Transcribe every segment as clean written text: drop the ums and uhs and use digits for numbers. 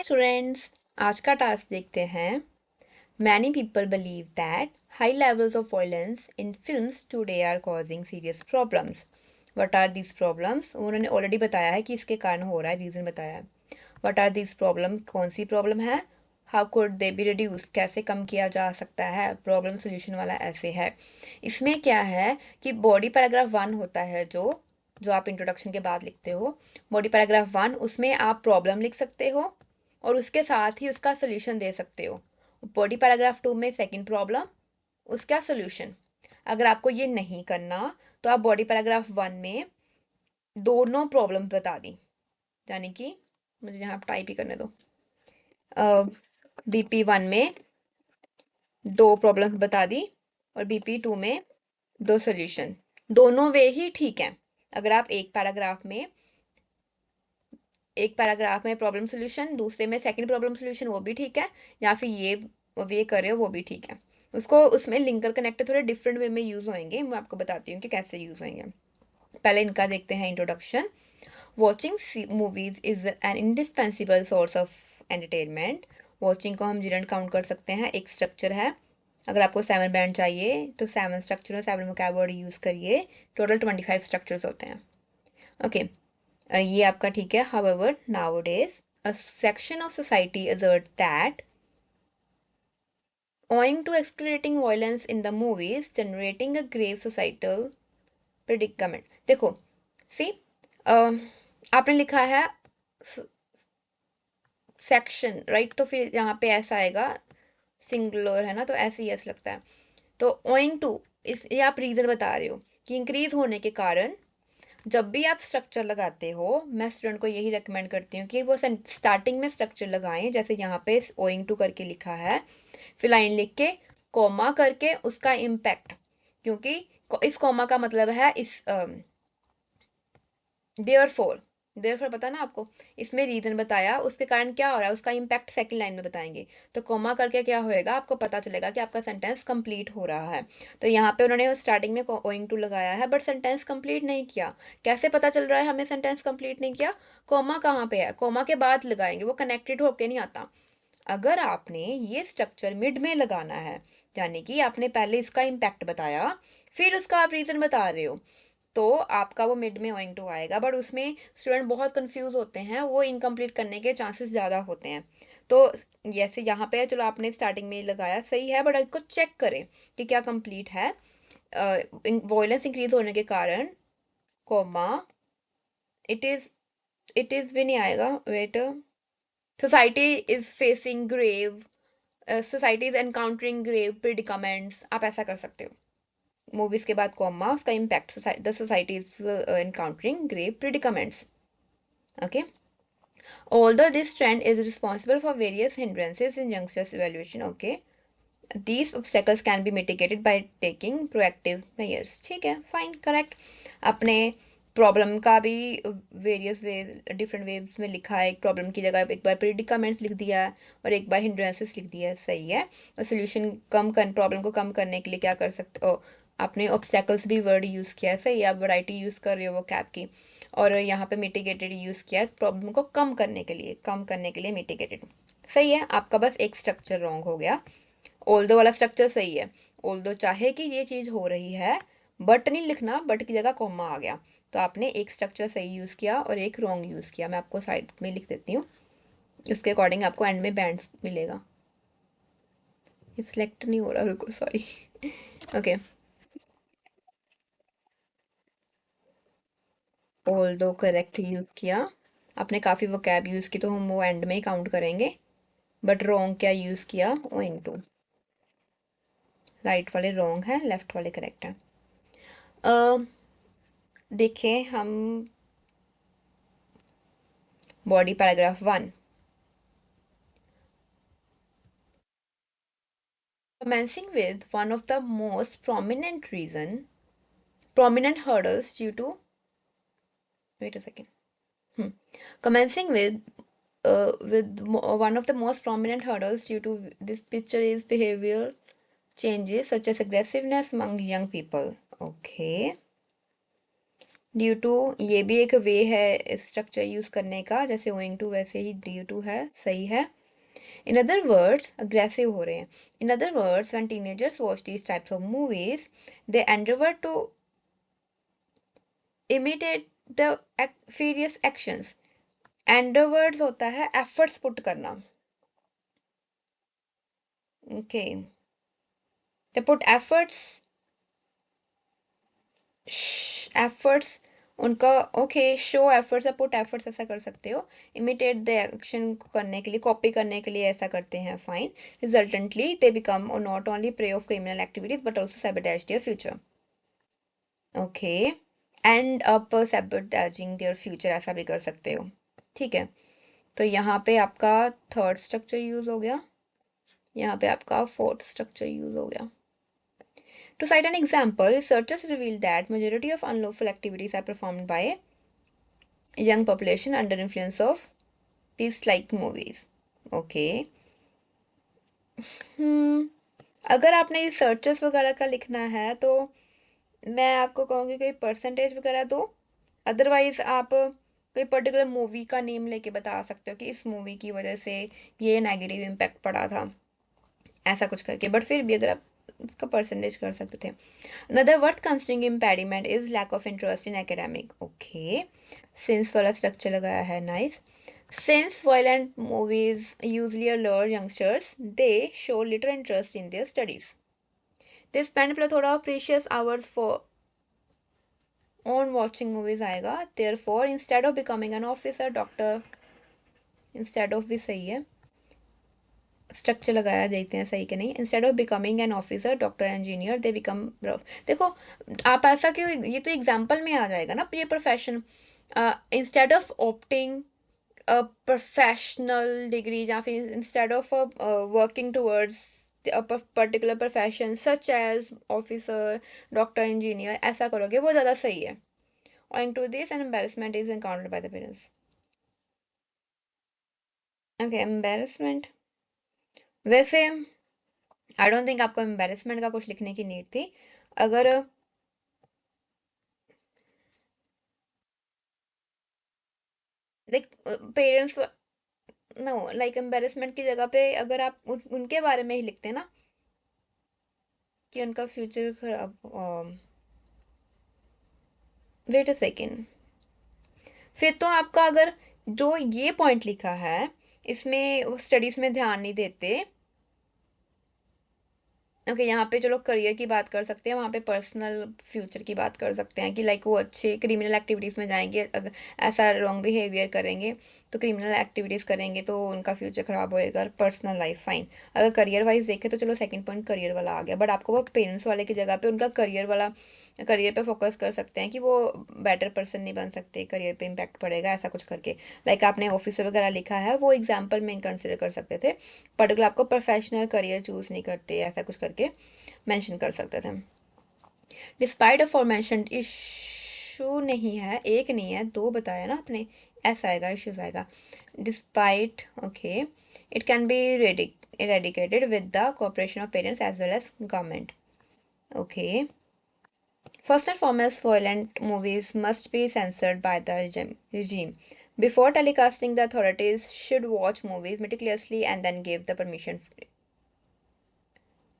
Students, आज का task देखते हैं। Many people believe that high levels of violence in films today are causing serious problems. What are these problems? उन्होंने already बताया है कि इसके कारण हो रहा है, रीज़न बताया है। What are these problem? कौन सी प्रॉब्लम है? How could they be reduce? कैसे कम किया जा सकता है? प्रॉब्लम सोल्यूशन वाला ऐसे है। इसमें क्या है कि बॉडी पैराग्राफ 1 होता है जो जो आप इंट्रोडक्शन के बाद लिखते हो। बॉडी पैराग्राफ 1, उसमें आप प्रॉब्लम लिख सकते हो और उसके साथ ही उसका सोल्यूशन दे सकते हो। बॉडी पैराग्राफ 2 में सेकंड प्रॉब्लम, उसका सोल्यूशन। अगर आपको ये नहीं करना तो आप बॉडी पैराग्राफ 1 में दोनों प्रॉब्लम बता दी, यानी कि मुझे यहाँ टाइप ही करने दो। बीपी 1 में दो प्रॉब्लम बता दी और बीपी 2 में दो सोल्यूशन। दोनों वे ही ठीक है। अगर आप एक पैराग्राफ में प्रॉब्लम सोल्यूशन, दूसरे में सेकंड प्रॉब्लम सोल्यूशन, वो भी ठीक है। या फिर ये कर रहे हो, वो भी ठीक है। उसको उसमें लिंकर कनेक्टर थोड़े डिफरेंट वे में यूज़ होंगे, मैं आपको बताती हूँ कि कैसे यूज़ होंगे। पहले इनका देखते हैं introduction. Watching movies is an indispensable source of entertainment. Watching को हम जीरेंट काउंट कर सकते हैं, एक स्ट्रक्चर है। अगर आपको 7 बैंड चाहिए तो 7 स्ट्रक्चर और 7 वोकैब यूज़ करिए। टोटल 25 स्ट्रक्चर्स होते हैं। ओके, ये आपका ठीक है। However, nowadays, a section of society assert that owing to escalating violence in the movies, generating a grave societal predicament. देखो, सी, आपने लिखा है सेक्शन, राइट? तो फिर यहाँ पे ऐसा आएगा, सिंगुलर है ना, तो ऐसे ही ऐसा लगता है। तो ओइंग टू, इस ये आप रीजन बता रहे हो कि इंक्रीज होने के कारण। जब भी आप स्ट्रक्चर लगाते हो, मैं स्टूडेंट को यही रिकमेंड करती हूँ कि वो स्टार्टिंग में स्ट्रक्चर लगाएं, जैसे यहाँ पे ओइंग टू करके लिखा है, फिर लाइन लिख के कॉमा करके उसका इम्पैक्ट, क्योंकि इस कॉमा का मतलब है इस देयरफॉर। देयरफॉर पता ना आपको, इसमें रीजन बताया, उसके कारण क्या हो रहा है, उसका इम्पैक्ट सेकंड लाइन में बताएंगे। तो कॉमा करके क्या होएगा, आपको पता चलेगा कि आपका सेंटेंस कंप्लीट हो रहा है। तो यहाँ पे उन्होंने स्टार्टिंग में ओइंग टू लगाया है, बट सेंटेंस कंप्लीट नहीं किया। कैसे पता चल रहा है हमें सेंटेंस कंप्लीट नहीं किया? कॉमा कहाँ पे है? कॉमा के बाद लगाएंगे, वो कनेक्टेड होके नहीं आता। अगर आपने ये स्ट्रक्चर मिड में लगाना है, यानी कि आपने पहले इसका इम्पैक्ट बताया, फिर उसका आप रीजन बता रहे हो, तो आपका वो मिड में ओइंग टू आएगा। बट उसमें स्टूडेंट बहुत कंफ्यूज होते हैं, वो इनकम्प्लीट करने के चांसेस ज़्यादा होते हैं। तो जैसे यहाँ पे चलो आपने स्टार्टिंग में लगाया, सही है, बट इसको चेक करें कि क्या कंप्लीट है। वॉयलेंस इंक्रीज होने के कारण, comma, it is it is भी नहीं आएगा, wait. Society is facing grave, society is encountering grave predicaments, आप ऐसा कर सकते हो। मूवीज के बाद कॉमा, उसका impact, the society is encountering grave predicaments. Okay, although this trend is responsible for various hindrances in youngsters evaluation, okay, these obstacles can be mitigated by taking proactive measures. ठीक है, fine, correct. अपने problem का भी various वे, different ways में लिखा है। एक problem की जगह एक बार प्रिडिकामेंट्स लिख दिया है और एक बार हिंड्रेंसेस लिख दिया है, सही है। और सोल्यूशन कम कर, प्रॉब्लम को कम करने के लिए क्या कर सकते हो? आपने ऑब्स्टेकल्स भी वर्ड यूज़ किया है, सही है, आप वैरायटी यूज़ कर रहे हो वो कैप की। और यहाँ पे मिटिगेटेड यूज़ किया है, प्रॉब्लम को कम करने के लिए मिटिगेटेड, सही है। आपका बस एक स्ट्रक्चर रॉन्ग हो गया। ओल्दो वाला स्ट्रक्चर सही है। ओल्दो चाहे कि ये चीज़ हो रही है, बट नहीं लिखना, बट की जगह कॉमा आ गया, तो आपने एक स्ट्रक्चर सही यूज़ किया और एक रॉन्ग यूज़ किया। मैं आपको साइड में लिख देती हूँ, उसके अकॉर्डिंग आपको एंड में बैंड्स मिलेगा। ये सिलेक्ट नहीं हो रहा, रुको, सॉरी। ओके, ओल्दो करेक्ट यूज़ किया आपने, काफ़ी वो कैब यूज़ की, तो हम वो एंड में ही काउंट करेंगे। बट रॉन्ग क्या यूज़ किया? Owing to. राइट वाले रॉन्ग है, लेफ्ट वाले करेक्ट है। देखें हम body paragraph 1। Commencing with one of the most prominent hurdles due to, wait a second. Commencing with one of the most prominent hurdles due to this picture is behavioral changes such as aggressiveness among young people. Okay. Due to, ये भी एक वे है structure use करने का, जैसे owing to वैसे ही due to है, सही है। इन अदर वर्ड्स, अग्रेसिव हो रहे हैं। In other words, when teenagers watch these types of movies, they endeavour to imitate the furious actions. Endeavours होता है एफर्ट्स पुट करना। Okay, they put efforts, efforts उनका, ओके, शो एफर्ट्स या put efforts ऐसा कर सकते हो। इमिटेट द एक्शन को करने के लिए, कॉपी करने के लिए ऐसा करते हैं, fine. Resultantly they become not only prey of criminal activities but also sabotage their future. Okay, end up sabotaging their future ऐसा भी कर सकते हो। ठीक है, तो यहाँ पे आपका थर्ड स्ट्रक्चर यूज हो गया, यहाँ पे आपका फोर्थ स्ट्रक्चर यूज हो गया। To cite an example, researchers revealed that majority of unlawful activities are performed by a young population under influence of peace-like movies. Okay. अगर आपने रिसर्चर्स वगैरह का लिखना है तो मैं आपको कहूँगी कोई परसेंटेज वगैरह दो, अदरवाइज आप कोई पर्टिकुलर मूवी का नेम लेके बता सकते हो कि इस मूवी की वजह से ये नेगेटिव इम्पैक्ट पड़ा था, ऐसा कुछ करके, बट फिर भी अगर आप इसका परसेंटेज कर सकते थे। Another worth considering impediment is lack of interest in academic. Okay. Since वाला structure लगाया है, nice. Since violent movies usually allure youngsters, they show little interest in their studies. They spend plethora of precious hours for on watching movies आएगा. Therefore, instead of becoming an officer, doctor, instead of भी सही है, structure लगाया, देखते हैं सही कि नहीं। Instead of becoming an officer, doctor, engineer, they become. देखो, आप ऐसा क्यों, ये तो एग्जाम्पल में आ जाएगा ना ये profession. Instead of opting professional degree, या फिर instead of working towards a particular profession such as officer, doctor, engineer, ऐसा करोगे वो ज़्यादा सही है। Owing to this, an embarrassment is encountered by the parents. Okay, embarrassment, वैसे आई डोंट थिंक आपको एम्बेरसमेंट का कुछ लिखने की नीड थी। अगर like parents, no, like embarrassment की जगह पे अगर आप उनके बारे में ही लिखते ना कि उनका फ्यूचर खराब, वेट अ सेकेंड, फिर तो आपका अगर जो ये पॉइंट लिखा है इसमें वो स्टडीज में ध्यान नहीं देते। ओके, यहाँ पे जो लोग करियर की बात कर सकते हैं, वहाँ पे पर्सनल फ्यूचर की बात कर सकते हैं कि लाइक वो अच्छे क्रिमिनल एक्टिविटीज़ में जाएंगे, अगर ऐसा रॉन्ग बिहेवियर करेंगे तो क्रिमिनल एक्टिविटीज़ करेंगे तो उनका फ्यूचर ख़राब होएगा, पर्सनल लाइफ फाइन। अगर करियर वाइज देखें तो चलो सेकंड पॉइंट करियर वाला आ गया, बट आपको वो पेरेंट्स वाले की जगह पे उनका करियर वाला, करियर पे फोकस कर सकते हैं कि वो बेटर पर्सन नहीं बन सकते, करियर पे इम्पैक्ट पड़ेगा, ऐसा कुछ करके। लाइक आपने ऑफिसर वगैरह लिखा है, वो एग्जाम्पल में कंसिडर कर सकते थे, पर्टिकुलर आपको प्रोफेशनल करियर चूज नहीं करते, ऐसा कुछ करके मेंशन कर सकते थे। डिस्पाइट अफॉरमेंशन्ड, इशू नहीं है, एक नहीं है, दो बताया ना आपने, ऐसा आएगा, इश्यूज आएगा। Despite, okay, it can be eradicated with the cooperation of parents as well as government. Okay. First and foremost, violent movies must be censored by the regime. Before telecasting, the authorities should watch movies meticulously and then give the permission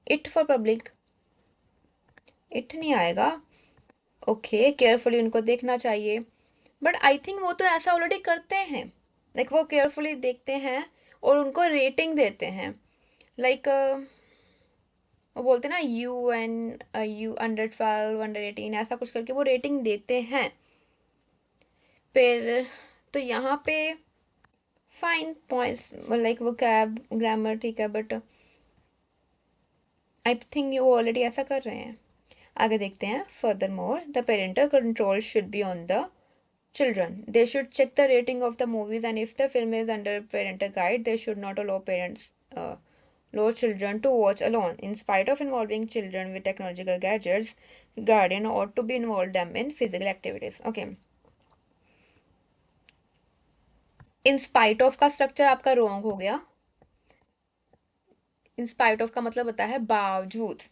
it for public. It नहीं आएगा, okay, carefully उनको देखना चाहिए, but I think वो तो ऐसा already करते हैं, लाइक वो केयरफुली देखते हैं और उनको रेटिंग देते हैं, लाइक वो बोलते हैं ना यू अंडर 12, अंडर 18, ऐसा कुछ करके वो रेटिंग देते हैं। फिर तो यहाँ पे फाइन पॉइंट्स, लाइक वो कैब ग्रामर ठीक है, बट आई थिंक वो ऑलरेडी ऐसा कर रहे हैं। आगे देखते हैं, further more the parental control should be on the children. They should check the rating of the movies, and if the film is under parental guide, they should not allow allow children to watch alone. In spite of involving children with technological gadgets, guardian ought to be involved them in physical activities. Okay. In spite of का structure आपका wrong हो गया। In spite of का मतलब होता है बावजूद,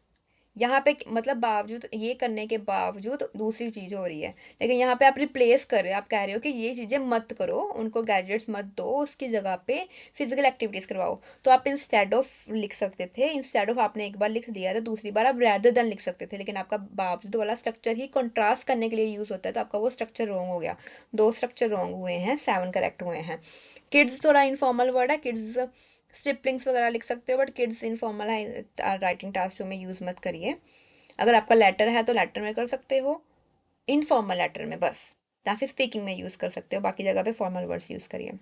यहाँ पे मतलब बावजूद ये करने के बावजूद दूसरी चीज़ हो रही है, लेकिन यहाँ पे आप रिप्लेस कर रहे हो, आप कह रहे हो कि ये चीज़ें मत करो, उनको गैजेट्स मत दो, उसकी जगह पे फिजिकल एक्टिविटीज़ करवाओ। तो आप इंस्टेड ऑफ लिख सकते थे, इंस्टेड ऑफ आपने एक बार लिख दिया तो दूसरी बार आप रैदर देन लिख सकते थे, लेकिन आपका बावजूद वाला स्ट्रक्चर ही कंट्रास्ट करने के लिए यूज़ होता है, तो आपका वो स्ट्रक्चर रॉन्ग हो गया। दो स्ट्रक्चर रॉन्ग हुए हैं, 7 करेक्ट हुए हैं। किड्स थोड़ा इनफॉर्मल वर्ड है, किड्स स्ट्रिपलिंग्स वगैरह लिख सकते हो, बट किड्स इनफॉर्मल है, राइटिंग टास्क में यूज़ मत करिए। अगर आपका लेटर है तो लेटर में कर सकते हो, इनफॉर्मल लेटर में बस, या फिर स्पीकिंग में यूज़ कर सकते हो, बाकी जगह पे फॉर्मल वर्ड्स यूज़ करिए।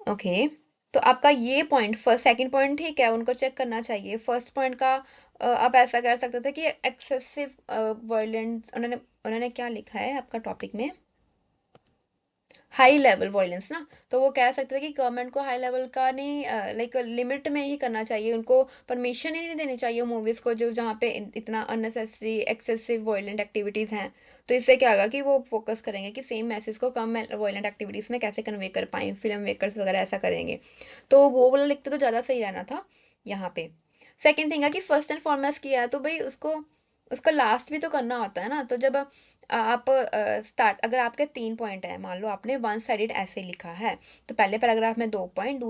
ओके, तो आपका ये पॉइंट, फर्स्ट सेकंड पॉइंट ठीक है, उनको चेक करना चाहिए। फर्स्ट पॉइंट का आप ऐसा कर सकते थे कि एक्सेसिव वायलेंस, उन्होंने उन्होंने क्या लिखा है आपका टॉपिक में, हाई लेवल वायलेंस ना, तो वो कह सकते थे कि गवर्नमेंट को हाई लेवल का नहीं, लाइक लिमिट में ही करना चाहिए, उनको परमिशन ही नहीं देनी चाहिए मूवीज़ को जो जहाँ पे इतना अननेसेसरी एक्सेसिव वायलेंट एक्टिविटीज़ हैं। तो इससे क्या होगा कि वो फोकस करेंगे कि सेम मैसेज को कम वायलेंट एक्टिविटीज़ में कैसे कन्वे कर पाएँ, फिल्म मेकर्स वगैरह ऐसा करेंगे। तो वो वाला लिखते तो ज़्यादा सही रहना था यहाँ पे। सेकेंड थिंग है कि फर्स्ट एंड फॉरमोस्ट किया है तो भाई उसको, उसका लास्ट भी तो करना होता है ना। तो जब आप स्टार्ट, अगर आपके 3 पॉइंट है, मान लो आपने वन साइडेड ऐसे लिखा है, तो पहले पैराग्राफ में 2 पॉइंट,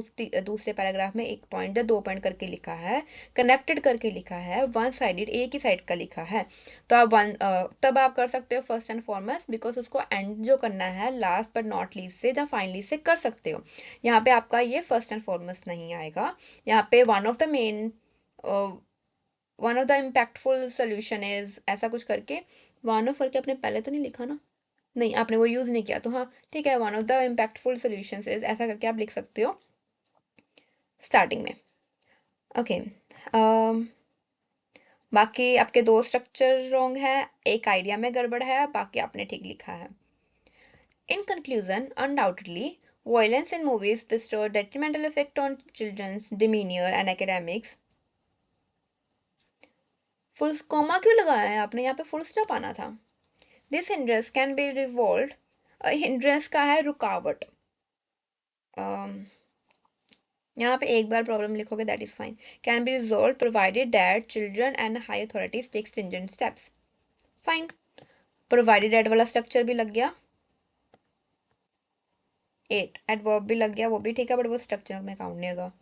दूसरे पैराग्राफ में 1 पॉइंट या 2 पॉइंट करके लिखा है, कनेक्टेड करके लिखा है, वन साइडेड एक ही साइड का लिखा है, तो आप तब आप कर सकते हो फर्स्ट एंड फॉरमोस्ट, बिकॉज उसको एंड जो करना है लास्ट बट नॉट लीस्ट से या फाइनली से कर सकते हो। यहाँ पे आपका ये फर्स्ट एंड फॉरमोस्ट नहीं आएगा। यहाँ पे one of the impactful solution is ऐसा कुछ करके, वन ऑफ करके आपने पहले तो नहीं लिखा ना, नहीं आपने वो यूज़ नहीं किया, तो हाँ ठीक है, one of the impactful solutions is ऐसा करके आप लिख सकते हो स्टार्टिंग में। ओके, बाकी आपके 2 स्ट्रक्चर रॉन्ग है, एक आइडिया में गड़बड़ है, बाकी आपने ठीक लिखा है। In conclusion, undoubtedly violence in movies bestow a detrimental effect on children's demeanor and academics। Full comma क्यों लगाया है आपने, यहाँ पे फुल स्टॉप आना था। This hindrance can be revolve, hindrance का है रुकावट, यहाँ पे एक बार प्रॉब्लम लिखोगे that is fine, can be resolve provided that children and high authorities take stringent steps, fine. Provided that वाला स्ट्रक्चर भी लग गया, 8 एडवर्ब भी लग गया, वो भी ठीक है, बट वो स्ट्रक्चर में काउंट नहीं होगा।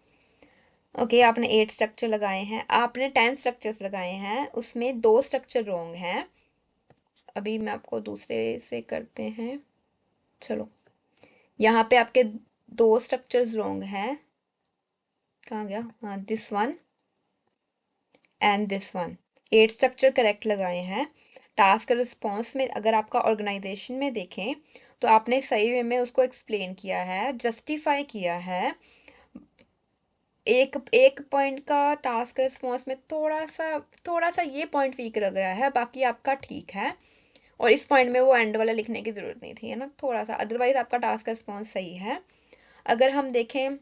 ओके, आपने 8 स्ट्रक्चर लगाए हैं, आपने 10 स्ट्रक्चर्स लगाए हैं, उसमें 2 स्ट्रक्चर रॉन्ग हैं। अभी मैं आपको दूसरे से करते हैं, चलो यहाँ पे आपके 2 स्ट्रक्चर्स रॉन्ग हैं, कहाँ गया, हाँ this one and this one. 8 structure correct लगाए हैं। टास्क रिस्पॉन्स में अगर आपका ऑर्गेनाइजेशन में देखें तो आपने सही वे में उसको एक्सप्लेन किया है, जस्टिफाई किया है। एक एक पॉइंट का टास्क रिस्पॉन्स में थोड़ा सा ये पॉइंट वीक लग रहा है, बाकी आपका ठीक है। और इस पॉइंट में वो एंड वाला लिखने की ज़रूरत नहीं थी, है ना, थोड़ा सा, अदरवाइज आपका टास्क रिस्पॉन्स सही है। अगर हम देखें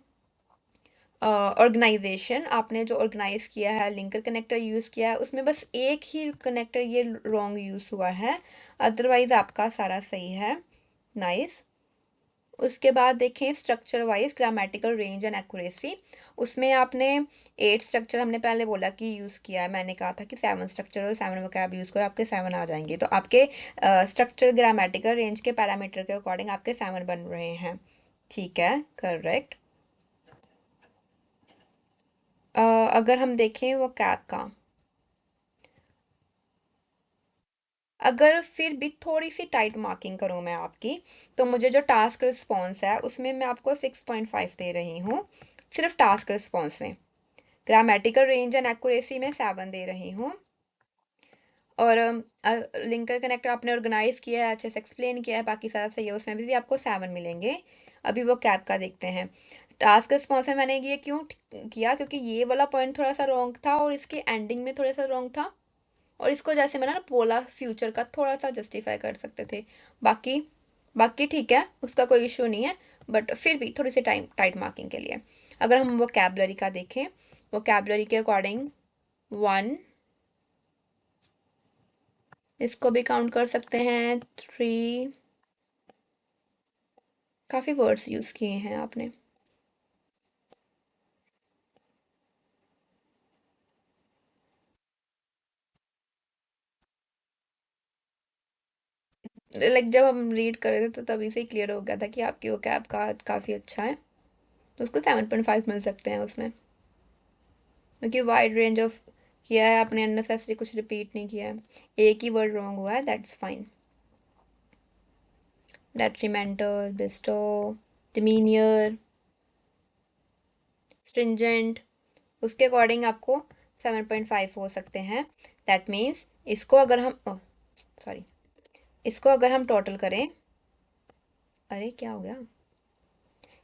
ऑर्गेनाइजेशन, आपने जो ऑर्गेनाइज किया है, लिंकर कनेक्टर यूज़ किया है, उसमें बस एक ही कनेक्टर ये रॉन्ग यूज़ हुआ है, अदरवाइज आपका सारा सही है। नाइस। उसके बाद देखें structure wise grammatical range and accuracy, उसमें आपने 8 स्ट्रक्चर हमने पहले बोला कि यूज़ किया है, मैंने कहा था कि 7 स्ट्रक्चर और 7 वोकैब यूज़ करो, आपके 7 आ जाएंगे। तो आपके स्ट्रक्चर ग्रामेटिकल रेंज के पैरामीटर के अकॉर्डिंग आपके 7 बन रहे हैं, ठीक है, करेक्ट। अगर हम देखें वो कैप का, अगर फिर भी थोड़ी सी टाइट मार्किंग करूँ मैं आपकी, तो मुझे जो टास्क रिस्पॉन्स है उसमें मैं आपको 6.5 दे रही हूँ, सिर्फ टास्क रिस्पॉन्स में। ग्रामेटिकल रेंज एंड एक्यूरेसी में 7 दे रही हूँ। और लिंकर कनेक्टर आपने ऑर्गेनाइज किया है, अच्छे से एक्सप्लेन किया है, बाकी सारा सही है, उसमें भी आपको 7 मिलेंगे। अभी वो कैप का देखते हैं। टास्क रिस्पॉन्स में मैंने ये क्यों किया, क्योंकि ये वाला पॉइंट थोड़ा सा रॉन्ग था और इसके एंडिंग में थोड़ा सा रॉन्ग था, और इसको जैसे मैंने ना बोला फ्यूचर का थोड़ा सा जस्टिफाई कर सकते थे। बाकी बाकी ठीक है, उसका कोई इशू नहीं है, बट फिर भी थोड़ी सी टाइम टाइट मार्किंग के लिए। अगर हम वोकैबलरी का देखें, वोकैबलरी के अकॉर्डिंग 1, इसको भी काउंट कर सकते हैं, 3, काफ़ी वर्ड्स यूज़ किए हैं आपने। लाइक जब हम रीड कर रहे थे तो तभी से ही क्लियर हो गया था कि आपकी वो कैब का काफ़ी अच्छा है, तो उसको 7.5 मिल सकते हैं उसमें, क्योंकि वाइड रेंज ऑफ किया है आपने, अननेसेसरी कुछ रिपीट नहीं किया है, एक ही वर्ड रॉन्ग हुआ है, that's fine. Detrimental, bestow, demeanour, stringent, उसके अकॉर्डिंग आपको 7.5 हो सकते हैं। दैट मीन्स इसको अगर हम सॉरी इसको अगर हम टोटल करें, अरे क्या हो गया,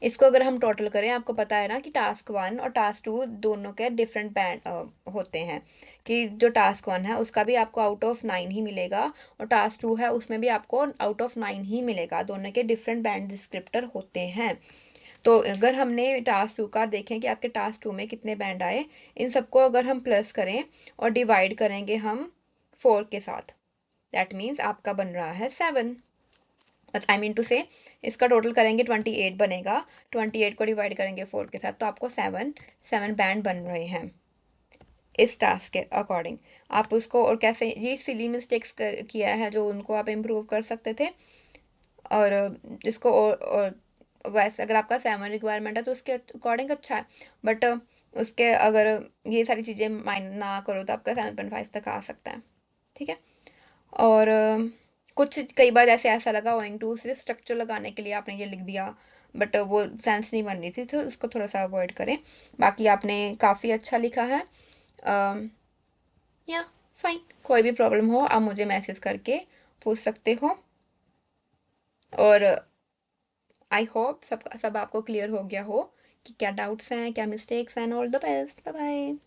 इसको अगर हम टोटल करें, आपको पता है ना कि टास्क 1 और टास्क 2 दोनों के डिफरेंट बैंड होते हैं, कि जो टास्क 1 है उसका भी आपको आउट ऑफ 9 ही मिलेगा, और टास्क 2 है उसमें भी आपको आउट ऑफ 9 ही मिलेगा, दोनों के डिफरेंट बैंड डिस्क्रिप्टर होते हैं। तो अगर हमने टास्क 2 का देखें कि आपके टास्क 2 में कितने बैंड आए, इन सबको अगर हम प्लस करें और डिवाइड करेंगे हम 4 के साथ, दैट मीन्स आपका बन रहा है 7। आई मीन टू से इसका टोटल करेंगे 28 बनेगा, 28 को डिवाइड करेंगे 4 के साथ, तो आपको 7 बैंड बन रहे हैं इस टास्क के अकॉर्डिंग। आप उसको और कैसे ये सिली मिस्टेक्स किया है जो उनको आप इम्प्रूव कर सकते थे, और इसको और वैसे अगर आपका 7 रिक्वायरमेंट है तो उसके अकॉर्डिंग अच्छा है, बट उसके अगर ये सारी चीज़ें माइंड ना करो तो आपका 7.5 तक आ सकता है। ठीक है। और कुछ कई बार जैसे ऐसा लगा ओइंग टू सिर्फ स्ट्रक्चर लगाने के लिए आपने ये लिख दिया, बट वो सेंस नहीं बन रही थी, तो उसको थोड़ा सा अवॉइड करें। बाकी आपने काफ़ी अच्छा लिखा है। या फाइन, कोई भी प्रॉब्लम हो आप मुझे मैसेज करके पूछ सकते हो, और आई होप सब सब आपको क्लियर हो गया हो कि क्या डाउट्स हैं, क्या मिस्टेक्स हैं। All the best, bye bye.